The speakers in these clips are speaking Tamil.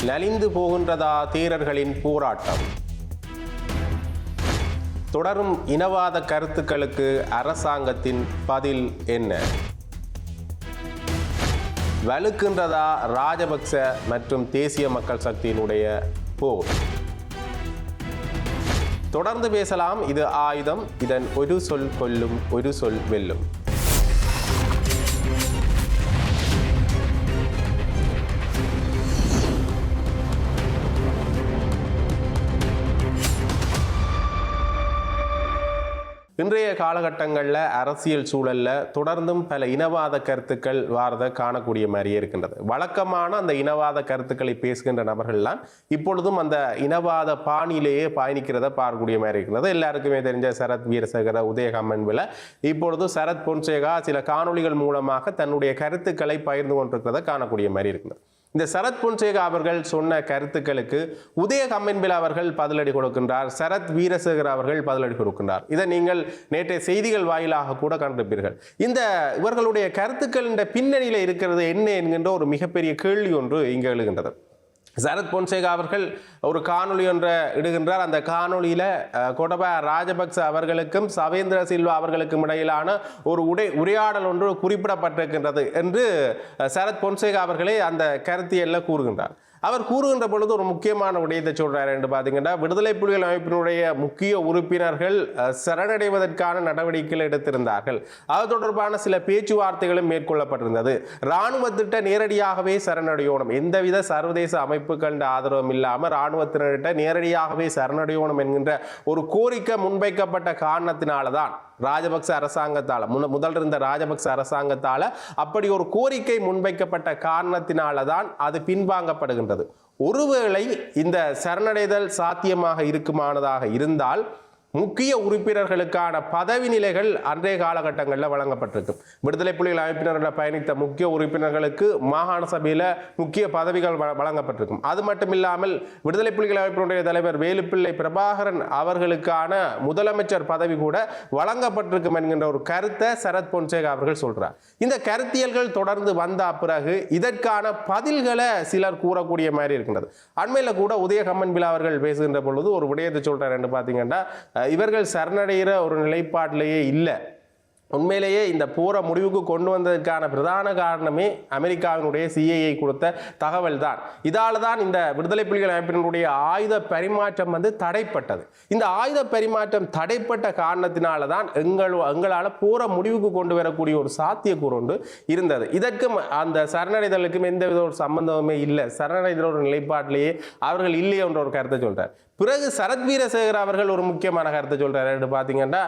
நலிந்து போகின்றதா தேரர்களின் போராட்டம்? தொடரும் இனவாத கருத்துக்களுக்கு அரசாங்கத்தின் பதில் என்ன? வலுக்கின்றதா ராஜபக்ச மற்றும் தேசிய மக்கள் சக்தியினுடைய போர்? தொடர்ந்து பேசலாம். இது ஆயுதம். இதன் ஒரு சொல் கொல்லும், ஒரு சொல் வெல்லும். இன்றைய காலகட்டங்களில் அரசியல் சூழலில் தொடர்ந்தும் பல இனவாத கருத்துக்கள் வாரதை காணக்கூடிய மாதிரியே இருக்கின்றது. வழக்கமான அந்த இனவாத கருத்துக்களை பேசுகின்ற நபர்கள்லாம் இப்பொழுதும் அந்த இனவாத பாணியிலேயே பயணிக்கிறத பார்க்கக்கூடிய மாதிரி இருக்கிறது. எல்லாருக்குமே தெரிஞ்ச சரத் வீரசேகர உதயகம்மன்வில இப்பொழுது சரத் பொன்சேகா சில காணொளிகள் மூலமாக தன்னுடைய கருத்துக்களை பகிர்ந்து கொண்டிருக்கிறத காணக்கூடிய மாதிரி இருக்கிறது. இந்த சரத் பொன்சேகா அவர்கள் சொன்ன கருத்துக்களுக்கு உதயகம்மன்பில் அவர்கள் பதிலடி கொடுக்கின்றார், சரத் வீரசேகர் அவர்கள் பதிலடி கொடுக்கின்றார். இதை நீங்கள் நேற்றைய செய்திகள் வாயிலாக கூட கண்டிருப்பீர்கள். இந்த இவர்களுடைய கருத்துக்கள் இந்த பின்னணியில் இருக்கிறது என்ன என்கின்ற ஒரு மிகப்பெரிய கேள்வி ஒன்று இங்கே எழுகின்றது. சரத் பொன்சேகா அவர்கள் ஒரு காணொலி ஒன்றை இடுகின்றார். அந்த காணொலியில் கோட்டபாய ராஜபக்ச அவர்களுக்கும் சவேந்திர சில்வா அவர்களுக்கும் இடையிலான ஒரு உரையாடல் ஒன்று குறிப்பிடப்பட்டிருக்கின்றது என்று சரத் பொன்சேகா அவர்களே அந்த கருத்தியல்ல கூறுகின்றார். அவர் கூறுகின்ற பொழுது ஒரு முக்கியமான விடயத்தை சொல்றாரு என்று பார்த்தீங்கன்னா, விடுதலை புலிகள் அமைப்பினுடைய முக்கிய உறுப்பினர்கள் சரணடைவதற்கான நடவடிக்கைகள் எடுத்திருந்தார்கள். அது தொடர்பான சில பேச்சுவார்த்தைகளும் மேற்கொள்ளப்பட்டிருந்தது. இராணுவத்திட்ட நேரடியாகவே சரணடையணும், எந்தவித சர்வதேச அமைப்புகள் ஆதரவும் இல்லாமல் இராணுவத்தினர்கிட்ட நேரடியாகவே சரணடையணும் என்கின்ற ஒரு கோரிக்கை முன்வைக்கப்பட்ட காரணத்தினால்தான் ராஜபக்ச அரசாங்கத்தால் முதல் இருந்த ராஜபக்ச அரசாங்கத்தால் அப்படி ஒரு கோரிக்கை முன்வைக்கப்பட்ட காரணத்தினால தான் அது பின்வாங்கப்படுகின்றது. ஒருவேளை இந்த சரணடைதல் சாத்தியமாக இருக்குமானதாக இருந்தால் முக்கிய உறுப்பினர்களுக்கான பதவி நிலைகள் அன்றைய காலகட்டங்களில் வழங்கப்பட்டிருக்கும். விடுதலை புலிகள் அமைப்பினர்களை பயணித்த முக்கிய உறுப்பினர்களுக்கு மாகாண சபையில் முக்கிய பதவிகள் வழங்கப்பட்டிருக்கும். அது மட்டும் இல்லாமல் விடுதலை புலிகள் அமைப்பினுடைய தலைவர் வேலுப்பிள்ளை பிரபாகரன் அவர்களுக்கான முதலமைச்சர் பதவி கூட வழங்கப்பட்டிருக்கும் என்கின்ற ஒரு கருத்தை சரத் பொன்சேகா அவர்கள் சொல்றார். இந்த கருத்தியல்கள் தொடர்ந்து வந்த பிறகு இதற்கான பதில்களை சிலர் கூறக்கூடிய மாதிரி இருக்கின்றது. அண்மையில் கூட உதயகம்மன்பில் அவர்கள் பேசுகின்ற பொழுது ஒரு விடயத்தை சொல்றார் என்று பார்த்தீங்கன்னா, இவர்கள் சரணடைகிற ஒரு நிலைப்பாட்டிலேயே இல்லை. உண்மையிலேயே இந்த போரை முடிவுக்கு கொண்டு வந்ததற்கான பிரதான காரணமே அமெரிக்காவினுடைய CIA கொடுத்த தகவல் தான். இதால தான் இந்த விடுதலை புலிகள் அமைப்பினுடைய ஆயுத பரிமாற்றம் தடைப்பட்டது. இந்த ஆயுத பரிமாற்றம் தடைப்பட்ட காரணத்தினால தான் எங்களால் போரை முடிவுக்கு கொண்டு வரக்கூடிய ஒரு சாத்தியக்கூறு ஒன்று இருந்தது. இதற்கும் அந்த சரணடைதலுக்கும் எந்தவித ஒரு சம்பந்தமே இல்லை. சரணடைதல் ஒரு நிலைப்பாட்டிலேயே அவர்கள் இல்லை என்ற ஒரு கருத்தை சொல்றார். பிறகு சரத் வீரசேகர் அவர்கள் ஒரு முக்கியமான கருத்தை சொல்றாரு. பார்த்தீங்கன்னா,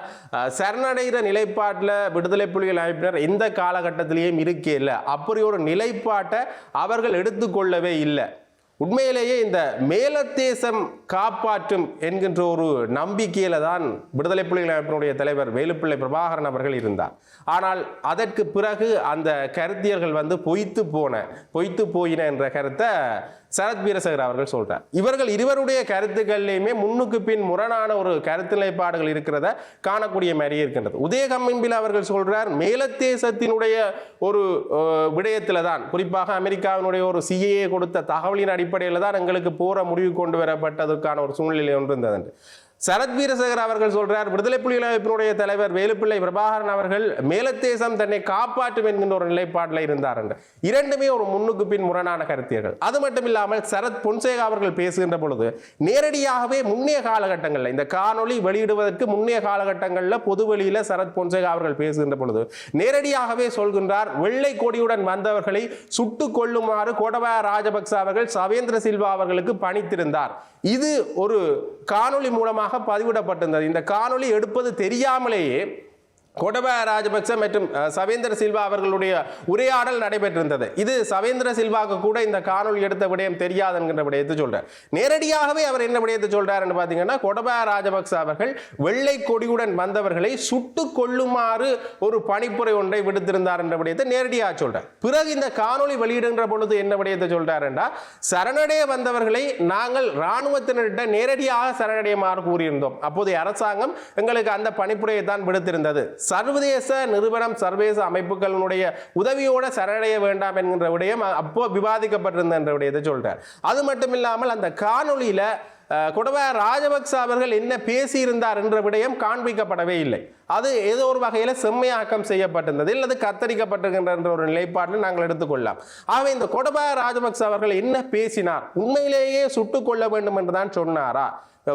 சரணடைகிற நிலைப்பாட்டில் விடுதலை புலிகள் அமைப்பினர் எந்த காலகட்டத்திலேயும் இருக்கே இல்லை, அப்படி ஒரு நிலைப்பாட்டை அவர்கள் எடுத்துக்கொள்ளவே இல்லை. உண்மையிலேயே இந்த மேலத்தேசம் காப்பாற்றும் என்கின்ற ஒரு நம்பிக்கையில தான் விடுதலை புலிகள் அமைப்பினுடைய தலைவர் வேலுப்பிள்ளை பிரபாகரன் அவர்கள் இருந்தார். ஆனால் அதற்கு பிறகு அந்த கருத்தியர்கள் பொய்த்து போயின என்ற கருத்தை சரத் வீரசேகர் அவர்கள் சொல்றார். இவர்கள் இருவருடைய கருத்துக்கள்லையுமே முன்னுக்கு பின் முரணான ஒரு கருத்து நிலைப்பாடுகள் இருக்கிறத காணக்கூடிய மாதிரியே இருக்கின்றது. உதயகம்மன்பில் அவர்கள் சொல்றார், மேலத்தேசத்தினுடைய ஒரு விடயத்துல தான், குறிப்பாக அமெரிக்காவினுடைய ஒரு CIA கொடுத்த தகவலின் அடிப்படையில் தான் எங்களுக்கு போற முடிவு கொண்டு வரப்பட்டதற்கான ஒரு சூழ்நிலை ஒன்று இருந்தது. சரத் வீரசேகர் அவர்கள் சொல்றார், விடுதலை புலிகள் அமைப்பினுடைய தலைவர் வேலுப்பிள்ளை பிரபாகரன் அவர்கள் மேலத்தேசம் தன்னை காப்பாற்றும் என்கின்ற ஒரு நிலைப்பாட்டில் இருந்தார் என்று. இரண்டுமே ஒரு முன்னுக்கு பின் முரணான கருத்தியர்கள். அது மட்டும் இல்லாமல் சரத் பொன்சேகா அவர்கள் பேசுகின்ற பொழுது நேரடியாகவே முன்னைய காலகட்டங்களில், இந்த காணொலி வெளியிடுவதற்கு முன்னைய காலகட்டங்களில் பொதுவெளியில சரத் பொன்சேகா அவர்கள் பேசுகின்ற பொழுது நேரடியாகவே சொல்கின்றார், வெள்ளை கொடியுடன் வந்தவர்களை சுட்டுக் கொள்ளுமாறு கோட்டபாய ராஜபக்ச அவர்கள் சவேந்திர சில்வா அவர்களுக்கு பணித்திருந்தார். இது ஒரு காணொளி மூலமாக பதிவிடப்பட்டிருந்தது. இந்த காணொளி எடுப்பது தெரியாமலேயே கோட்டபாய ராஜபக்ச மற்றும் சவேந்திர சில்வா அவர்களுடைய உரையாடல் நடைபெற்றிருந்தது. இது சவேந்திர சில்வாவுக்கு கூட இந்த காணொலி எடுத்த விடயம் தெரியாது என்கின்ற விடயத்தை சொல்றார். நேரடியாகவே அவர் என்ன விடயத்தை சொல்றார் என்று பார்த்தீங்கன்னா, கோட்டபாய ராஜபக்ச அவர்கள் வெள்ளை கொடியுடன் வந்தவர்களை சுட்டுக் கொள்ளுமாறு ஒரு பணிப்புரை ஒன்றை விடுத்திருந்தார் என்ற விடயத்தை நேரடியாக சொல்றார். பிறகு இந்த காணொலி வெளியிடுகின்ற பொழுது என்ன விடயத்தை சொல்றார் என்றால், சரணடைய வந்தவர்களை நாங்கள் இராணுவத்தினரிடம் நேரடியாக சரணடையுமாறு கூறியிருந்தோம். அப்போதைய அரசாங்கம் எங்களுக்கு அந்த பணிப்புரையை தான் விடுத்திருந்தது. சர்வதேச நிறுவனம் சர்வதேச அமைப்புகளுடைய உதவியோட சரணடைய வேண்டாம் என்கின்ற விடயம் அப்போ விவாதிக்கப்பட்டிருந்த என்ற விடயத்தை சொல்றார். அது மட்டும் இல்லாமல் அந்த காணொலியில கோட்டபாய ராஜபக்ச அவர்கள் என்ன பேசியிருந்தார் என்ற விடயம் காண்பிக்கப்படவே இல்லை. அது ஏதோ ஒரு வகையில் செம்மையாக்கம் செய்யப்பட்டிருந்தது அல்லது கத்தரிக்கப்பட்டிருக்கின்ற ஒரு நிலைப்பாட்டில் நாங்கள் எடுத்துக்கொள்ளலாம். ஆகவே இந்த கோட்டபாய ராஜபக்ச அவர்கள் என்ன பேசினார், உண்மையிலேயே சுட்டுக் கொள்ள வேண்டும் என்றுதான் சொன்னாரா,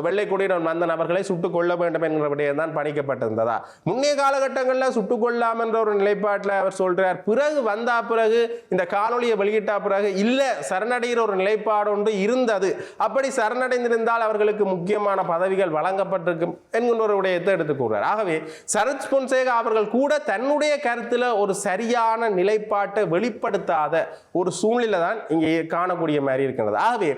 வெள்ளை கொடியுடன் வந்த நபர்களை சுட்டுக் கொள்ள வேண்டும் என்கிற விடயம் தான் பணிக்கப்பட்டிருந்ததா? முன்னைய காலகட்டங்களில் சுட்டுக் கொள்ளாம் என்ற ஒரு நிலைப்பாட்டில் அவர் சொல்றார். பிறகு வந்தா பிறகு இந்த காணொலியை வெளியிட்டா பிறகு இல்ல சரணடைகிற ஒரு நிலைப்பாடு ஒன்று இருந்தது, அப்படி சரணடைந்திருந்தால் அவர்களுக்கு முக்கியமான பதவிகள் வழங்கப்பட்டிருக்கும் என்கின்ற ஒரு விடயத்தை எடுத்துக்கூறார். ஆகவே சரத் பொன்சேகா அவர்கள் கூட தன்னுடைய கருத்துல ஒரு சரியான நிலைப்பாட்டை வெளிப்படுத்தாத ஒரு சூழ்நிலை தான் இங்கே காணக்கூடிய மாதிரி இருக்கிறது. ஆகவே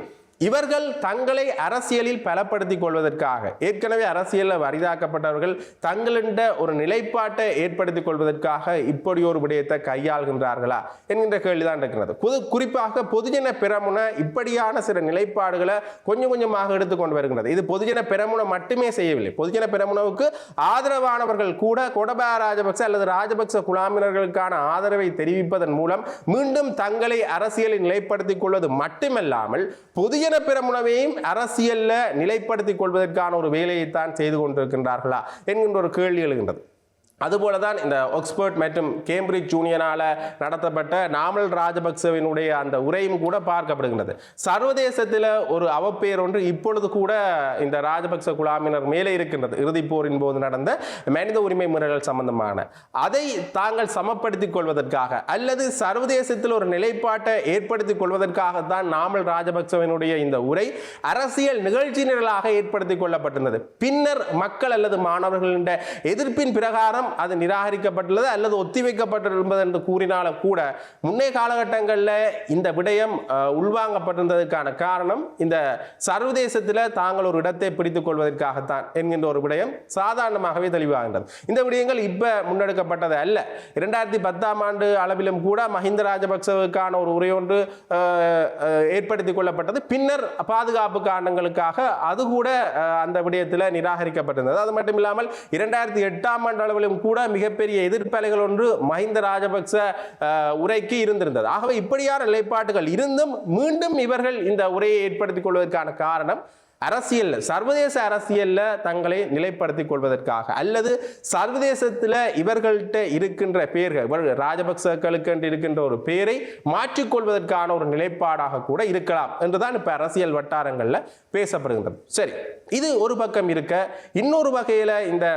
இவர்கள் தங்களை அரசியலில் பலப்படுத்திக் கொள்வதற்காக, ஏற்கனவே அரசியலில் வரிதாக்கப்பட்டவர்கள் தங்களிட ஒரு நிலைப்பாட்டை ஏற்படுத்திக் கொள்வதற்காக இப்படி ஒரு விடயத்தை கையாள்கின்றார்களா என்கின்ற கேள்விதான் இருக்கிறது. குறிப்பாக பொதுஜன பெரமுன இப்படியான சில நிலைப்பாடுகளை கொஞ்சம் கொஞ்சமாக எடுத்துக்கொண்டு வருகின்றது. இது பொதுஜன பெரமுன மட்டுமே செய்யவில்லை. பொதுஜன பெரமுனவுக்கு ஆதரவானவர்கள் கூட கோட்டபாய ராஜபக்ச அல்லது ராஜபக்ச குழாமினர்களுக்கான ஆதரவை தெரிவிப்பதன் மூலம் மீண்டும் தங்களை அரசியலில் நிலைப்படுத்திக் கொள்வது மட்டுமல்லாமல் பொதுஜன பெரமுனவையும் அரசியல்ல நிலைப்படுத்திக் கொள்வதற்கான ஒரு வேலையைத்தான் செய்து கொண்டிருக்கின்றார்களா என்கின்ற ஒரு கேள்வி எழுகின்றது. அதுபோலதான் இந்த ஆக்ஸ்போர்ட் மற்றும் கேம்பிரிட்ஜ் யூனியனால நடத்தப்பட்ட நாமல் ராஜபக்சவினுடைய அந்த உரையும் கூட பார்க்கப்படுகின்றது. சர்வதேசத்தில் ஒரு அவப்பெயர் ஒன்று இப்பொழுது கூட இந்த ராஜபக்ச குழாமினர் மேலே இருக்கின்றது. இறுதிப் போரின் போது நடந்த மனித உரிமை மீறல்கள் சம்பந்தமான அதை தாங்கள் சமப்படுத்திக் கொள்வதற்காக அல்லது சர்வதேசத்தில் ஒரு நிலைப்பாட்டை ஏற்படுத்திக் கொள்வதற்காகத்தான் நாமல் ராஜபக்சவினுடைய இந்த உரை அரசியல் நிகழ்ச்சி நிரலாக ஏற்படுத்திக் கொள்ளப்பட்டிருந்தது. பின்னர் மக்கள் அல்லது மாணவர்களின் எதிர்ப்பின் பிரகாரம் அது நிராகரிக்கப்பட்டுள்ளது அல்லது ஒத்திவைக்கப்பட்டிருப்பது என்று கூறினாலும் கூட முன்னே காலகட்டங்களில் இந்த விடயம் உள்வாங்கப்பட்டிருந்ததற்கான காரணம் இந்த சர்வதேசத்தில் தாங்கள் ஒரு இடத்தை பிடித்துக் கொள்வதற்காகத்தான் என்கின்ற ஒரு விடயம் சாதாரணமாகவே தெளிவாகின்றது. இந்த விடயங்கள் இப்ப முன்னெடுக்கப்பட்டது அல்ல. 2010 ஆண்டு அளவிலும் கூட மஹிந்த ராஜபக்சவுக்கான ஒரு உரை ஒன்று ஏற்படுத்திக் கொள்ளப்பட்டது. பின்னர் பாதுகாப்பு காரணங்களுக்காக அது கூட அந்த விடயத்தில் நிராகரிக்கப்பட்டிருந்தது. அது மட்டும் இல்லாமல் 2008 ஆண்டு அளவிலும் கூட மிகப்பெரிய எதிர்ப்பலைகள் ஒன்று மஹிந்த ராஜபக்ச உரைக்கு இருந்திருந்தது. ஆகவே இப்படியான நிலைப்பாடுகள் இருந்தும் மீண்டும் இவர்கள் இந்த உரையை ஏற்படுத்திக் கொள்வதற்கான காரணம் அரசியல் சர்வதேச அரசியல்ல தங்களை நிலைப்படுத்திக் கொள்வதற்காக அல்லது சர்வதேசத்தில் இவர்கள்ட்ட இருக்கின்ற பெயர்கள் ராஜபக்சர்களுக்கு இருக்கின்ற ஒரு பெயரை மாற்றிக்கொள்வதற்கான ஒரு நிலைப்பாடாக கூட இருக்கலாம் என்றுதான் இப்ப அரசியல் வட்டாரங்கள்ல பேசப்படுகின்றது. சரி, இது ஒரு பக்கம் இருக்க, இன்னொரு வகையில இந்த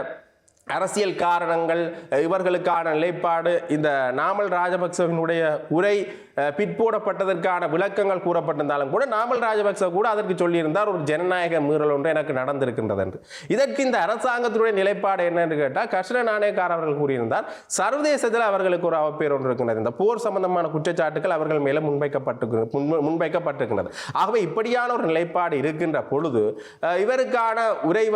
அரசியல் காரணங்கள் இவர்களுக்கான நிலைப்பாடு இந்த நாமல் ராஜபக்சவினுடைய உரை பிற்போடப்பட்டதற்கான விளக்கங்கள் கூறப்பட்டிருந்தாலும் கூட நாமல் ராஜபக்ச கூட அதற்கு சொல்லியிருந்தார் ஒரு ஜனநாயக மீறல் ஒன்று எனக்கு நடந்திருக்கின்றது என்று. இதற்கு இந்த அரசாங்கத்தினுடைய நிலைப்பாடு என்னன்னு கேட்டால் கர்ஷன நாணயக்கார் அவர்கள் கூறியிருந்தார் சர்வதேசத்தில் அவர்களுக்கு ஒரு அவப்பேர் ஒன்று இருக்கின்றது. இந்த போர் சம்பந்தமான குற்றச்சாட்டுகள் அவர்கள் மேலே முன்வைக்கப்பட்டிருக்கின்றது. ஆகவே இப்படியான ஒரு நிலைப்பாடு இருக்கின்ற பொழுது இவருக்கான உரை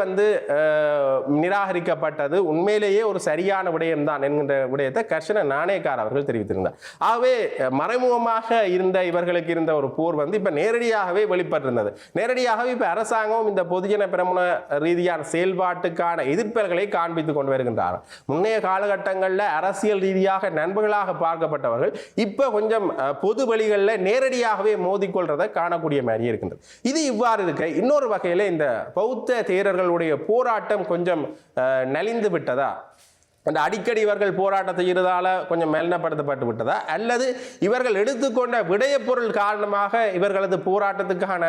நிராகரிக்கப்பட்டது உண்மையிலேயே ஒரு சரியான விடயம் தான் என்கின்ற விடயத்தை கர்ஷன நாணயக்கார் அவர்கள் தெரிவித்திருந்தார். ஆகவே மறைமுகமாக இருந்த இவர்களுக்கு இருந்த ஒரு போர் இப்ப நேரடியாகவே வெளிப்பட்டிருந்தது. நேரடியாகவே இப்ப அரசாங்கம் இந்த பொதுஜன பெரமுன ரீதியான செயல்பாட்டுக்கான எதிர்ப்புகளை காண்பித்துக் கொண்டு வருகின்றார். முன்னைய காலகட்டங்களில் அரசியல் ரீதியாக நண்பர்களாக பார்க்கப்பட்டவர்கள் இப்ப கொஞ்சம் பொது வழிகளில் நேரடியாகவே மோதிக்கொள்றதை காணக்கூடிய மாதிரி இருக்கின்றது. இது இவ்வாறு இருக்க இன்னொரு வகையில இந்த பௌத்த தேரர்களுடைய போராட்டம் கொஞ்சம் நலிந்து விட்டதா, அந்த அடிக்கடி இவர்கள் போராட்டத்தை செய்கிறதால கொஞ்சம் மெல்லப்படுத்தப்பட்டு விட்டதா அல்லது இவர்கள் எடுத்துக்கொண்ட விடய பொருள் காரணமாக இவர்களது போராட்டத்துக்கான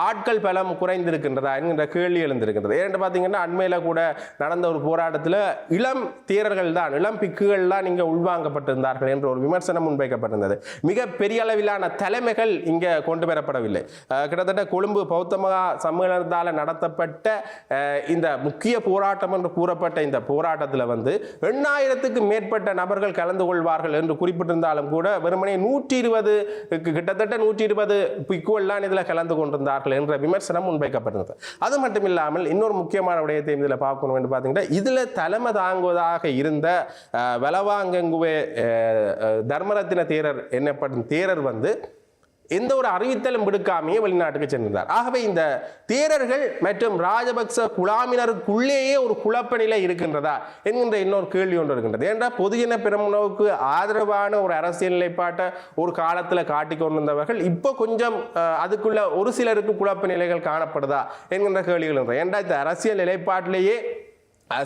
ஆட்கள் பலம் குறைந்திருக்கின்றதா என்கின்ற கேள்வி எழுந்திருக்கின்றது. ஏன்னு பார்த்தீங்கன்னா அண்மையில கூட நடந்த ஒரு போராட்டத்தில் இளம் தேரர்கள் தான் இளம் பிக்குகள் தான் இங்கே உள்வாங்கப்பட்டிருந்தார்கள் என்ற ஒரு விமர்சனம் முன்வைக்கப்பட்டிருந்தது. மிக பெரிய அளவிலான தலைமைகள் இங்கே கொண்டு வரப்படவில்லை. கிட்டத்தட்ட கொழும்பு பௌத்த மகா சம்மேளனத்தால் நடத்தப்பட்ட இந்த முக்கிய போராட்டம் என்று கூறப்பட்ட இந்த போராட்டத்தில் 8000க்கு மேற்பட்ட நபர்கள் கலந்து கொள்வார்கள் என்று குறிப்பிட்டிருந்தாலும் கூட வெறுமனே 120 கிட்டத்தட்ட 120 பிக்குவெல்லாம் இதில் கலந்து கொண்டிருந்தார்கள் என்ற விமர்சனம் முன்வைக்கப்பட்டிருந்தது. அது மட்டும் இல்லாமல் இன்னொரு முக்கியமான விடயத்தை இதில் பார்க்கணும் என்று பார்த்தீங்கன்னா இதில் தலைமை தாங்குவதாக இருந்த வலவாங்கங்குவே தர்மரத்தின தேரர் என்னப்படும் தேரர் எந்த ஒரு அறிவித்தலும் விடுக்காமையே வெளிநாட்டுக்கு சென்றிருந்தார். ஆகவே இந்த தேரர்கள் மற்றும் ராஜபக்ச குழாமினருக்குள்ளேயே ஒரு குழப்ப நிலை இருக்கின்றதா என்கின்ற இன்னொரு கேள்வி ஒன்று இருக்கின்றது. ஏன்னா பொதுஜன பெரமுனவுக்கு ஆதரவான ஒரு அரசியல் நிலைப்பாட்டை ஒரு காலத்தில் காட்டிக் கொண்டிருந்தவர்கள் இப்போ கொஞ்சம் அதுக்குள்ள ஒரு சிலருக்கு குழப்ப நிலைகள் காணப்படுதா என்கின்ற கேள்விகள். ஏன்னா இந்த அரசியல் நிலைப்பாட்டிலேயே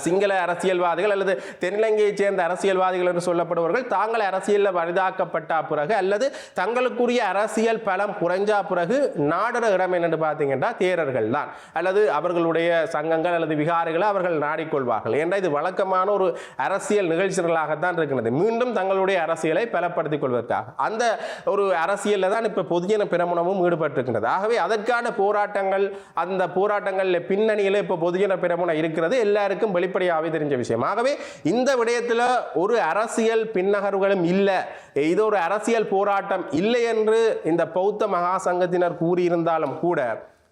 சிங்கள அரசியல்வாதிகள் அல்லது தென்னிலங்கையைச் சேர்ந்த அரசியல்வாதிகள் என்று சொல்லப்படுபவர்கள் தாங்கள் அரசியலில் வரிதாக்கப்பட்ட பிறகு அல்லது தங்களுக்குரிய அரசியல் பலம் குறைஞ்சா பிறகு நாடுற இடம் என்று பார்த்தீங்கன்னா தேரர்கள் தான் அல்லது அவர்களுடைய சங்கங்கள் அல்லது விகாரிகளை அவர்கள் நாடிக்கொள்வார்கள். ஏன்னா இது வழக்கமான ஒரு அரசியல் நிகழ்ச்சிகளாகத்தான் இருக்கிறது. மீண்டும் தங்களுடைய அரசியலை பலப்படுத்திக் கொள்வதற்காக அந்த ஒரு அரசியலில் தான் இப்போ பொதுஜன பெரமுனவும் ஈடுபட்டிருக்கின்றது. ஆகவே அதற்கான போராட்டங்கள் அந்த போராட்டங்களில் பின்னணியில் இப்போ பொதுஜன பெரமுன இருக்கிறது எல்லாருக்கும் வெளிப்படையாவே தெரிஞ்ச விஷயம். ஆகவே இந்த விடயத்தில் ஒரு அரசியல் பின்னகர்களும் இல்லை, இது ஒரு அரசியல் போராட்டம் இல்லை என்று இந்த பௌத்த மகா சங்கத்தினர் கூறியிருந்தாலும் கூட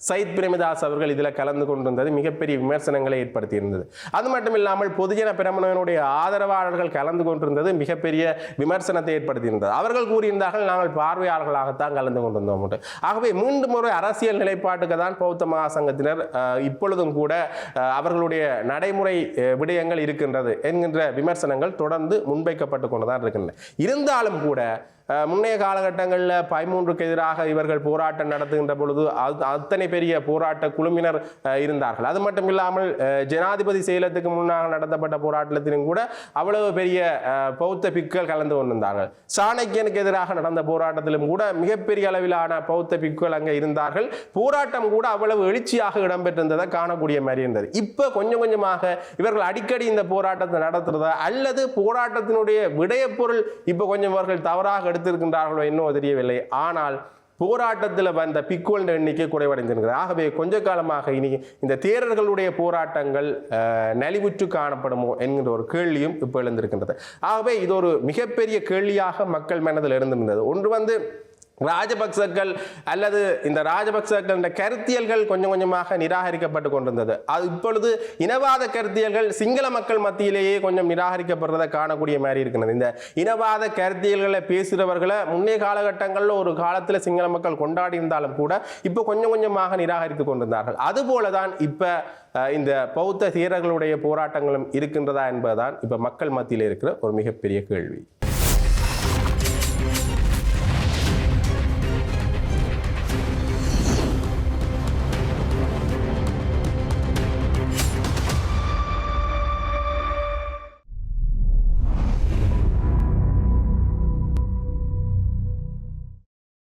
சயித் பிரேமதாஸ் அவர்கள் இதில் கலந்து கொண்டிருந்தது மிகப்பெரிய விமர்சனங்களை ஏற்படுத்தியிருந்தது. அது மட்டும் இல்லாமல் பொதுஜன பெரமுனவினுடைய ஆதரவாளர்கள் கலந்து கொண்டிருந்தது மிகப்பெரிய விமர்சனத்தை ஏற்படுத்தியிருந்தது. அவர்கள் கூறியிருந்தார்கள் நாங்கள் பார்வையாளர்களாகத்தான் கலந்து கொண்டிருந்தோம். ஆகவே மீண்டும் ஒரு அரசியல் நிலைப்பாட்டுக்கு தான் பௌத்த மகா சங்கத்தினர் இப்பொழுதும் கூட அவர்களுடைய நடைமுறை விடயங்கள் இருக்கின்றது என்கின்ற விமர்சனங்கள் தொடர்ந்து முன்வைக்கப்பட்டு கொண்டுதான் இருக்கின்றன. இருந்தாலும் கூட முன்னைய காலகட்டங்களில் 13க்கு எதிராக இவர்கள் போராட்டம் நடத்துகின்ற பொழுது அத்தனை பெரிய போராட்ட குழுவினர் இருந்தார்கள். அது மட்டும் இல்லாமல் ஜனாதிபதி செயலத்துக்கு முன்னாக நடத்தப்பட்ட போராட்டத்திலும் கூட அவ்வளவு பெரிய பௌத்த பிக்குகள் கலந்து கொண்டிருந்தார்கள். சாணக்கியனுக்கு எதிராக நடந்த போராட்டத்திலும் கூட மிகப்பெரிய அளவிலான பௌத்த பிக்குகள் அங்கே இருந்தார்கள். போராட்டம் கூட அவ்வளவு எழுச்சியாக இடம்பெற்றிருந்ததை காணக்கூடிய மாதிரி இருந்தது. இப்போ கொஞ்சம் கொஞ்சமாக இவர்கள் அடிக்கடி இந்த போராட்டத்தை நடத்துறதா அல்லது போராட்டத்தினுடைய விடயப்பொருள் இப்போ கொஞ்சம் இவர்கள் தவறாக எடுத்திருக்கின்றார்களோ என்னவோ தெரியவில்லை. ஆனால் போராட்டத்தில் வந்த பிக்குகள் எண்ணிக்கை குறைவடைந்திருக்கிறது. ஆகவே கொஞ்ச காலமாக இனி இந்த தேரர்களுடைய போராட்டங்கள் நலிவுற்று காணப்படுமோ என்கின்ற ஒரு கேள்வியும் இப்போ எழுந்திருக்கின்றது. ஆகவே இது ஒரு மிகப்பெரிய கேள்வியாக மக்கள் மனதில் இருந்திருந்தது. ஒன்று ராஜபக்சர்கள் அல்லது இந்த ராஜபக்சர்கள் கருத்தியல்கள் கொஞ்சம் கொஞ்சமாக நிராகரிக்கப்பட்டு கொண்டிருந்தது. அது இப்பொழுது இனவாத கருத்தியல்கள் சிங்கள மக்கள் மத்தியிலேயே கொஞ்சம் நிராகரிக்கப்படுறதை காணக்கூடிய மாதிரி இருக்கிறது. இந்த இனவாத கருத்தியல்களை பேசுகிறவர்களை முன்னைய காலகட்டங்களில் ஒரு காலத்தில் சிங்கள மக்கள் கொண்டாடி இருந்தாலும் கூட இப்போ கொஞ்சம் கொஞ்சமாக நிராகரித்து கொண்டிருந்தார்கள். அதுபோலதான் இப்போ இந்த பௌத்த தீரர்களுடைய போராட்டங்களும் இருக்கின்றதா என்பதுதான் இப்போ மக்கள் மத்தியில் இருக்கிற ஒரு மிகப்பெரிய கேள்வி.